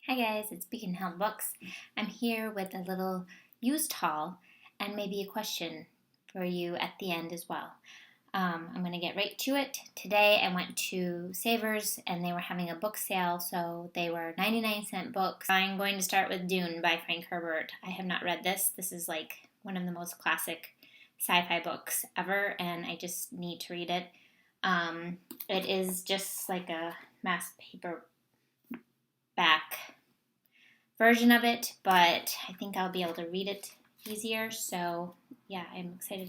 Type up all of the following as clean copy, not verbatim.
Hi guys, it's Beacon Hill Books. I'm here with a little used haul and maybe a question for you at the end as well. I'm going to get right to it. Today I went to Savers and they were having a book sale, so they were 99-cent books. I'm going to start with Dune by Frank Herbert. I have not read this. This is like one of the most classic sci-fi books ever, and I just need to read it. It is just like a mass paperback version of it, but I think I'll be able to read it easier. So yeah, I'm excited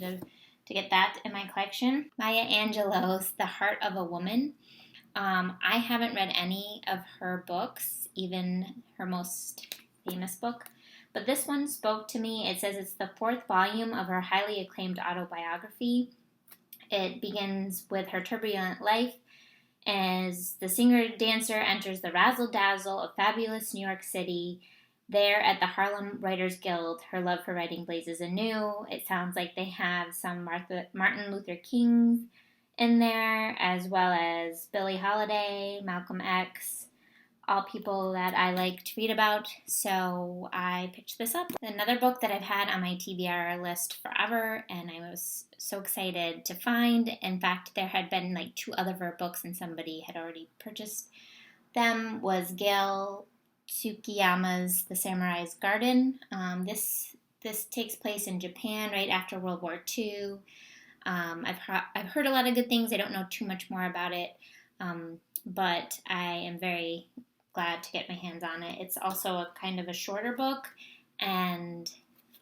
to get that in my collection. Maya Angelou's The Heart of a Woman. I haven't read any of her books, even her most famous book, but this one spoke to me. It says it's the 4th volume of her highly acclaimed autobiography. It begins with her turbulent life as the singer-dancer enters the razzle-dazzle of fabulous New York City. There at the Harlem Writers Guild, her love for writing blazes anew. It sounds like they have some Martin Luther King in there, as well as Billie Holiday, Malcolm X, all people that I like to read about, so I picked this up. Another book that I've had on my TBR list forever, and I was so excited to find. In fact, there had been like 2 other of her books and somebody had already purchased them, was Gail Tsukiyama's The Samurai's Garden. This takes place in Japan right after World War II. I've heard a lot of good things. I don't know too much more about it, but I am very glad to get my hands on it. It's also a kind of a shorter book, and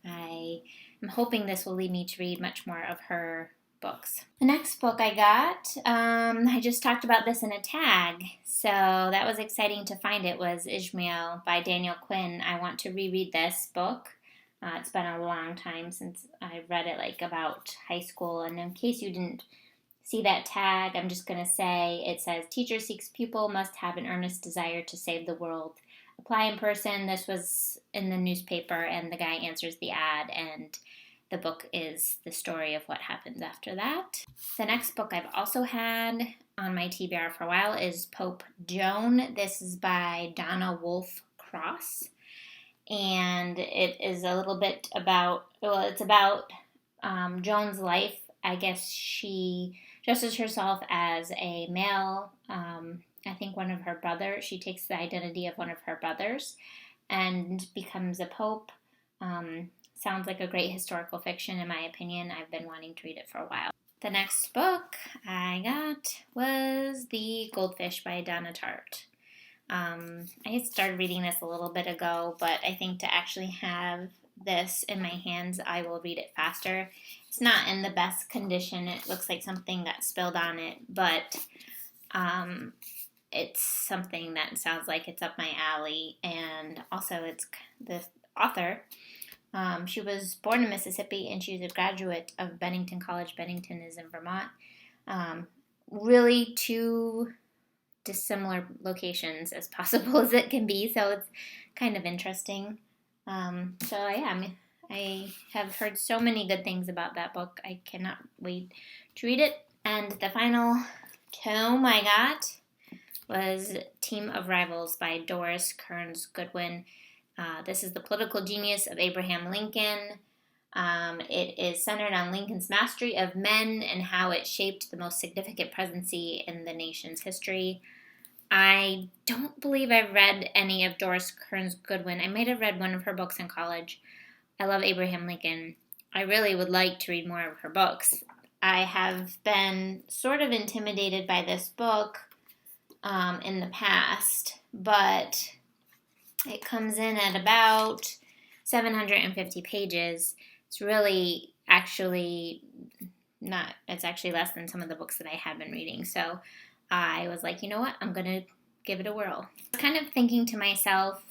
I am hoping this will lead me to read much more of her books. The next book I got, I just talked about this in a tag, so that was exciting to find. It was Ishmael by Daniel Quinn. I want to reread this book. It's been a long time since I read it, like about high school, and in case you didn't see that tag, I'm just going to say it says, teacher seeks pupil, must have an earnest desire to save the world. Apply in person. This was in the newspaper, and the guy answers the ad, and the book is the story of what happens after that. The next book I've also had on my TBR for a while is Pope Joan. This is by Donna Wolf-Cross, and it is a little bit about, it's about Joan's life. I guess she dresses herself as a male. I think one of her brothers. She takes the identity of one of her brothers and becomes a pope. Sounds like a great historical fiction, in my opinion. I've been wanting to read it for a while. The next book I got was The Goldfish by Donna Tartt. I had started reading this a little bit ago, but I think to actually have this in my hands, I will read it faster. It's not in the best condition. It looks like something got spilled on it, but it's something that sounds like it's up my alley. And also, it's the author. She was born in Mississippi, and she's a graduate of Bennington College. Bennington is in Vermont. Really 2 dissimilar locations as possible as it can be, so it's kind of interesting. So yeah, I have heard so many good things about that book. I cannot wait to read it. And the final tome I got was Team of Rivals by Doris, Kearns, Goodwin. This is the political genius of Abraham Lincoln. It is centered on Lincoln's mastery of men and how it shaped the most significant presidency in the nation's history. I don't believe I've read any of Doris Kearns Goodwin. I might have read one of her books in college. I love Abraham Lincoln. I really would like to read more of her books. I have been sort of intimidated by this book in the past, but it comes in at about 750 pages. It's really actually not, it's actually less than some of the books that I have been reading, so I was like, you know what, I'm going to give it a whirl. I was kind of thinking to myself,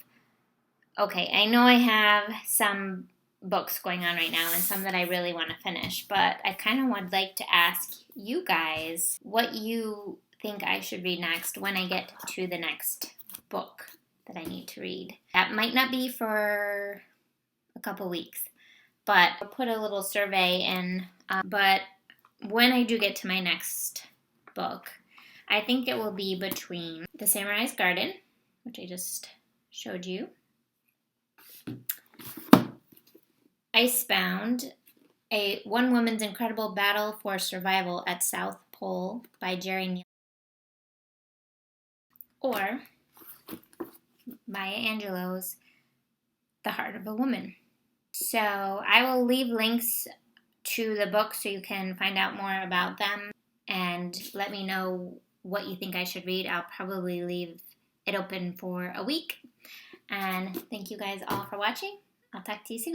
okay, I know I have some books going on right now and some that I really want to finish, but I kind of would like to ask you guys what you think I should read next when I get to the next book that I need to read. That might not be for a couple weeks, but I'll put a little survey in. But when I do get to my next book, I think it will be between The Samurai's Garden, which I just showed you. Icebound, one woman's incredible battle for survival at South Pole by Jerry Neal. Or Maya Angelou's The Heart of a Woman. So I will leave links to the books so you can find out more about them and let me know what you think I should read. I'll probably leave it open for a week. And thank you guys all for watching. I'll talk to you soon.